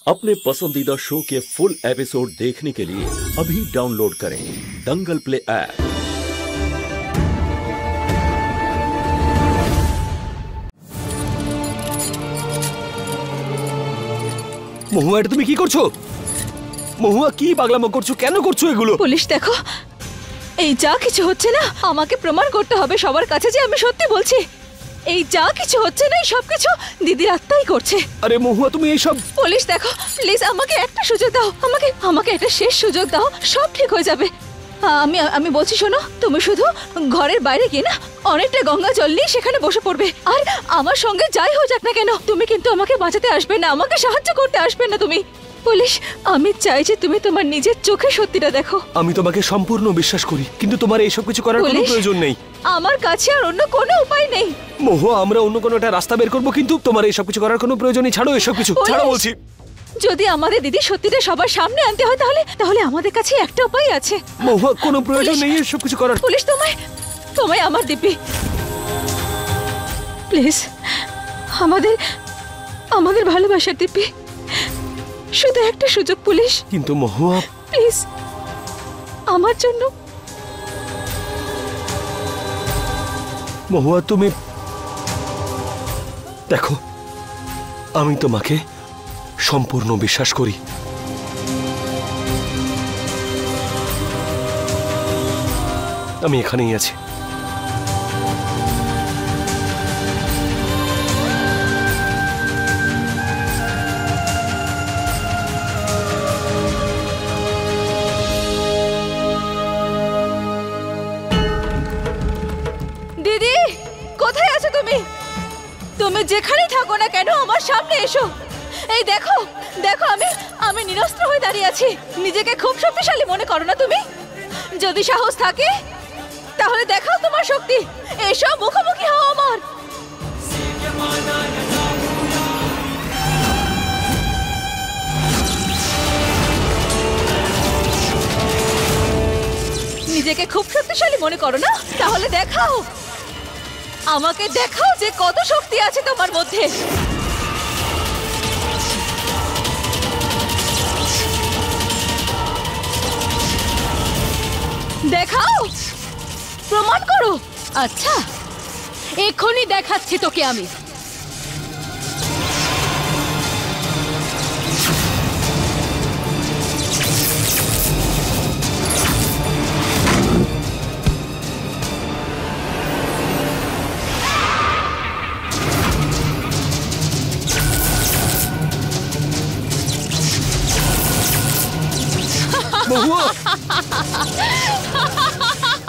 अपने पसंदीदा शो के फुल एपिसोड देखने के लिए अभी डाउनलोड करें दंगल प्ले ऐप। মহুয়া, এটা তুমি কি করছো? মহুয়া, কি পাগলামো করছো? কেন করছো এগুলো? পুলিশ দেখো, এই যা কিছু হচ্ছে না, আমাকে প্রমাণ করতে হবে সবার কাছে যে আমি সত্যি বলছি। এই যা কিছু হচ্ছে না, এই সবকিছু দিদির আত্মাই করছে। আরে মহুয়া, তুমি এইসব... পুলিশ দেখো, প্লিজ আমাকে একটা সুযোগ দাও, আমাকে একটা শেষ সুযোগ দাও, সব ঠিক হয়ে যাবে। আমি বলছি শোনো, তুমি শুধু ঘরের বাইরে গিয়ে না অনেকটা গঙ্গা জল নিয়ে সেখানে বসে পড়বে, আর আমার সঙ্গে যাই হয়ে যাক না কেন, তুমি কিন্তু আমাকে বাঁচাতে আসবে না, আমাকে সাহায্য করতে আসবে না তুমি। পুলিশ, আমি চাই যে তুমি তোমার নিজের চোখে সত্যিটা দেখো। আমি তোমাকে সম্পূর্ণ বিশ্বাস করি, কিন্তু তোমার এইসব কিছু করার কোনো প্রয়োজন নেই। আমার কাছে আর অন্য কোনো উপায় নেই। মহুয়া, আমরা অন্য কোনো একটা রাস্তা বের করবো, কিন্তু তোমার এইসব কিছু করার কোনো প্রয়োজন নেই। ছাড়ো এসব কিছু, ছাড়ো বলছি। যদি আমাদের দিদি সত্যিটা সবার সামনে আনতে হয় তাহলে আমাদের কাছে একটা উপায় আছে। মহুয়া, কোনো প্রয়োজন নেই এসব কিছু করার। পুলিশ, তোমায় আমার দিব্যি, প্লিজ, আমাদের ভালোবাসার দিব্যি, শুধু একটা সুযোগ পুলিশ। কিন্তু মহুয়া, প্লিজ, আমার জন্য। মহুয়া, তুমি দেখো, আমি তোমাকে সম্পূর্ণ বিশ্বাস করি। আমি এখানেই আছি। দিদি, কোথায় আছো তুমি? তুমি যেখানেই থাকো না কেন, আমার সামনে এসো। এই দেখো, আমি নিরস্ত্র হয়ে দাঁড়িয়ে আছি। নিজেকে খুব শক্তিশালী মনে করো না তুমি? যদি সাহস থাকে তাহলে দেখাও তোমার শক্তি। এসো, মুখোমুখি হও আমার। নিজেকে খুব শক্তিশালী মনে করো না? তাহলে দেখাও, আমাকে দেখাও যে কত শক্তি আছে তোমার মধ্যে। দেখাও, প্রমাণ করো। আচ্ছা, এক্ষুনি দেখাচ্ছি তোকে আমি। মহুয়া,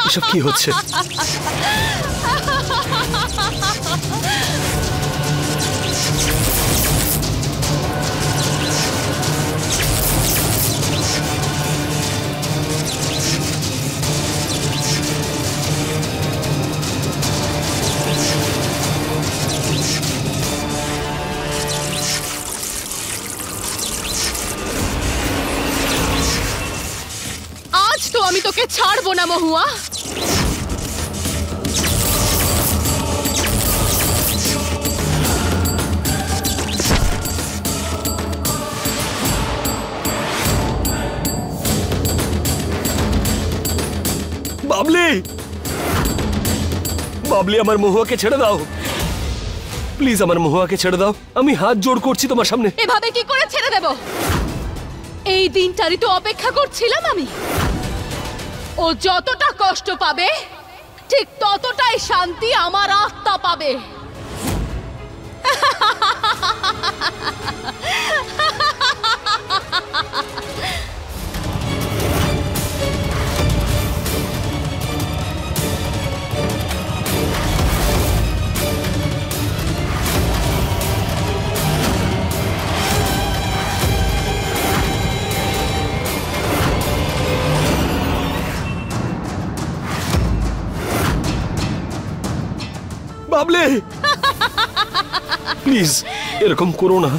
এসব কি হচ্ছে? আজ তো আমি তোকে ছাড়বো না মহুয়া। বাবলি, বাবলি, আমার মহুয়াকে ছেড়ে দাও প্লিজ, আমার মহুয়াকে ছেড়ে দাও। আমি হাত জোড় করছি তোমার সামনে। এভাবে কি করে ছেড়ে দেব? এই দিনটারই তো অপেক্ষা করছিলাম আমি। ও যতটা কষ্ট পাবে, ঠিক ততটাই শান্তি আমার আত্মা পাবে। বাবলি, প্লিজ এরকম করো না।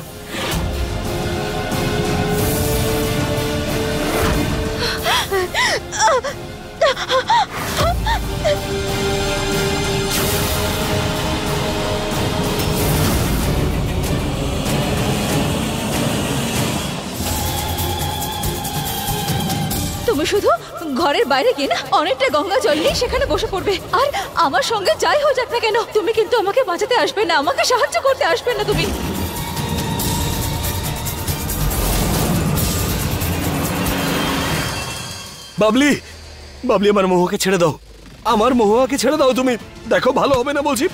তুমি শুধু ঘরের বাইরে গিয়ে না অনেকটা গঙ্গা জল নিয়ে সেখানে বসে পড়বে। আর আমার সঙ্গে যাই হয়ে যাক না কেন, তুমি কিন্তু আমাকে বাঁচাতে আসবে না, আমাকে সাহায্য করতে আসবে না তুমি। বাবলি, বাবলি আমার মহুয়াকে ছেড়ে দাও, আমার মহুয়াকে ছেড়ে দাও তুমি। দেখো ভালো হবে না বলছি।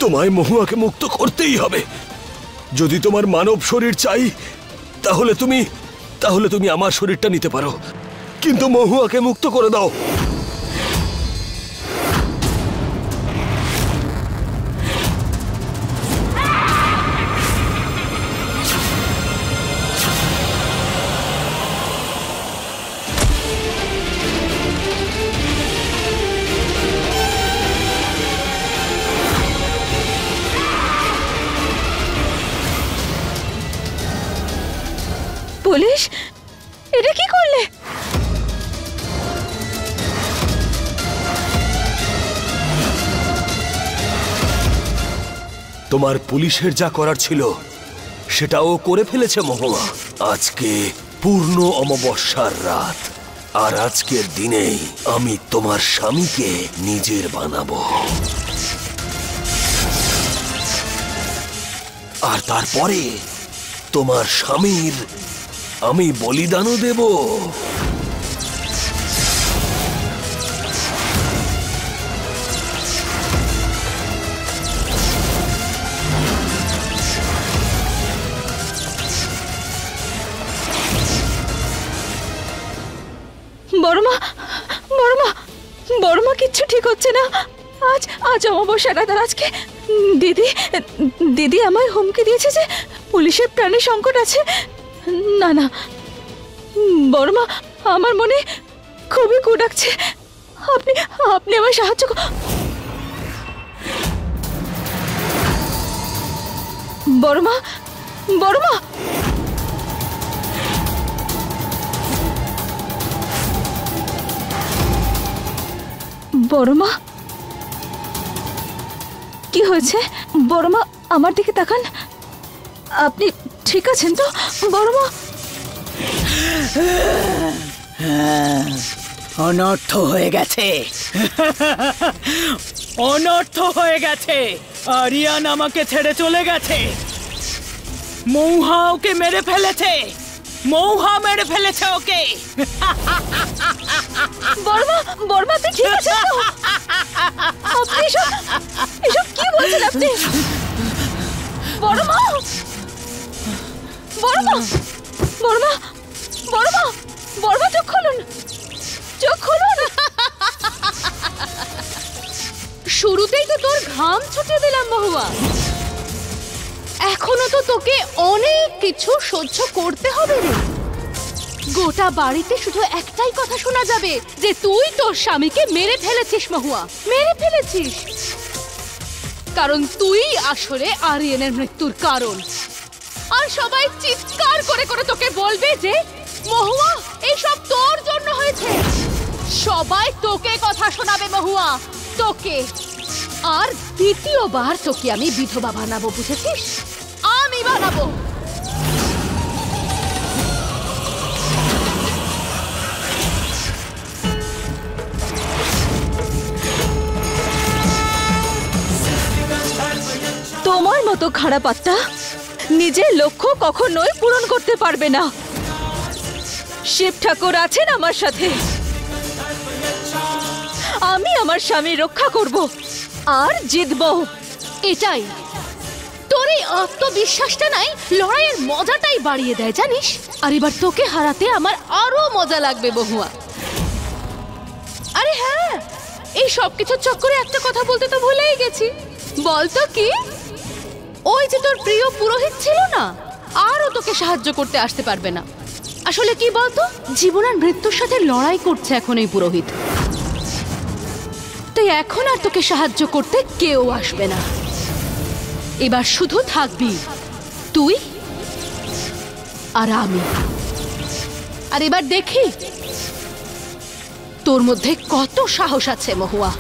তোমায় মহুয়াকে মুক্ত করতেই হবে। যদি তোমার মানব শরীর চাই তাহলে তুমি আমার শরীরটা নিতে পারো, কিন্তু মহুয়াকে মুক্ত করে দাও। পুলিশ, এটা কি করলে? তোমার পুলিশের যা করার ছিল সেটাও করে ফেলেছে মহুয়া। আজকে পূর্ণ অমাবস্যার রাত, আর আজকের দিনেই আমি তোমার স্বামীকে নিজের বানাবো, আর তারপরে তোমার স্বামীর আমি বলিদানও দেব। বড়মা, বড়মা, বড়মা, কিচ্ছু ঠিক হচ্ছে না। আজ অমাবস্যা রাত, আর আজকে দিদি আমায় হুমকি দিয়েছে যে পুলিশের প্রাণে সংকট আছে। না না বড়মা, আমার মনে খুবই কু ডাকছে। আপনি আমায় সাহায্য বড়মা, বড়মা, বড়মা, কি হয়েছে? বড়মা আমার দিকে তাকান, আপনি ঠিক আছেন তো বড়মা? অনর্থ হয়ে গেছে, অনর্থ হয়ে গেছে। আরিয়ান আমাকে ছেড়ে চলে গেছে, মৌহা ওকে মেরে ফেলেছে, মৌহা মেরে ফেলেছে ওকে। বড়মা, বড়মা, আপনি ঠিক আছেন তো? আপনি এসব কি বলছেন আপনি? বড়মা, বড়মা, বড়মা, বড়মা, বড়মা, চোখ খুলুন, চোখ খুলুন। শুরুতেই তো তোর ঘাম ছুটিয়ে দিলাম মহুয়া, এখনো তো তোকে অনেক কিছু সহ্য করতে হবে রে। গোটা বাড়িতে শুধু একটাই কথা শোনা যাবে যে তুই তোর স্বামীকে মেরে ফেলেছিস মহুয়া, মেরে ফেলেছিস। কারণ তুই আসলে আরিয়ানের মৃত্যুর কারণ। আর সবাই চিৎকার করে করে তোকে বলবে যে মহুয়া এইসব তোর জন্য হয়েছে। সবাই তোকে কথা শোনাবে মহুয়া, তোকে। আর দ্বিতীয়বার তোকে আমি বিধবা বানাবো, বুঝেছিস? আমি বানাবো। তোমার মতো খারাপ আত্মা নিজের লক্ষ্য কখনোই পূরণ করতে পারবে না। শিব ঠাকুর আছেন আমার সাথে, আমি আমার স্বামী রক্ষা করব আর জিতব। এটাই তোর এই আত্মবিশ্বাসটা নাই লড়াইয়ের মজাটাই বাড়িয়ে দেয়, জানিস? আর এবার তোকে হারাতে আমার আরো মজা লাগবে বহুয়া। আরে হ্যাঁ, এই সব কিছুর চক্করে একটা কথা বলতে তো ভুলেই গেছি। বলতো কি, ওই যে তোর প্রিয় পুরোহিত ছিল না, আরও তোকে সাহায্য করতে আসতে পারবে না। আসলে কি বলতো, জীবন আর মৃত্যুর সাথে লড়াই করছে এখন এই পুরোহিত। তাই এখন আর তোকে সাহায্য করতে কেউ আসবে না। এবার শুধু থাকবি তুই আর আমি। আর এবার দেখি তোর মধ্যে কত সাহস আছে মহুয়া।